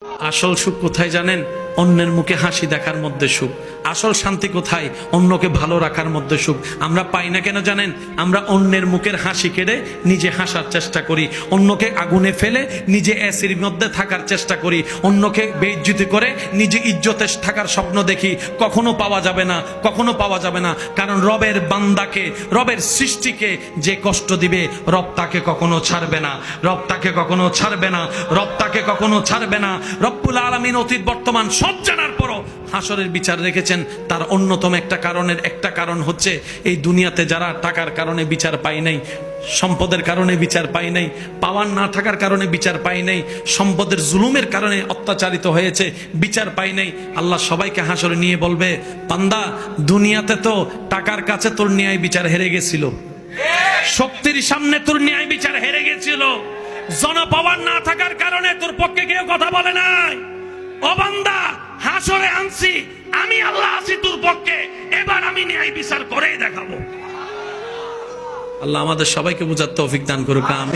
আসল সুখ কোথায় জানেন? অন্যের মুখে হাসি দেখার মধ্যে সুখ। আসল শান্তি কোথায়? অন্যকে ভালো রাখার মধ্যে সুখ। আমরা পাই না কেন জানেন? আমরা অন্যের মুখের হাসি কেড়ে নিজে হাসার চেষ্টা করি, অন্যকে আগুনে ফেলে নিজে এসির মধ্যে থাকার চেষ্টা করি, অন্যকে বেইজ্জতি করে নিজে ইজ্জতে থাকার স্বপ্ন দেখি। কখনো পাওয়া যাবে না, কখনো পাওয়া যাবে না। কারণ রবের বান্দাকে, রবের সৃষ্টিকে যে কষ্ট দিবে, রব তাকে কখনো ছাড়বে না, রব তাকে কখনো ছাড়বে না, রব তাকে কখনো ছাড়বে না। রব্বুল আলামিন অতীত বর্তমান সব জানার পরও হাসরের বিচার রেখেছেন। তার অন্যতম একটা কারণ হচ্ছে এই দুনিয়াতে যারা টাকার কারণে বিচার পায় নাই, সম্পদের কারণে বিচার পায় নাই, পাওয়ার না থাকার কারণে বিচার পায় নাই, সম্পদের জুলুমের কারণে অত্যাচারিত হয়েছে, বিচার পায় নাই। আল্লাহ সবাইকে হাসরে নিয়ে বলবে, বান্দা দুনিয়াতে তো টাকার কাছে তোর ন্যায় বিচার হেরে গেছিল, শক্তির সামনে তোর ন্যায় বিচার হেরে গেছিল, জনপাওয়ার না থাকার কারণে তোর পক্ষে কেউ কথা বলে নাই। ও বান্দা, হাসরে আনছি আমি, আল্লাহ আছি তোর পক্ষে, এবার আমি ন্যায় বিচার করেই দেখাবো। আল্লাহ আমাদের সবাইকে বুঝার তৌফিক দান করুক। আমিন।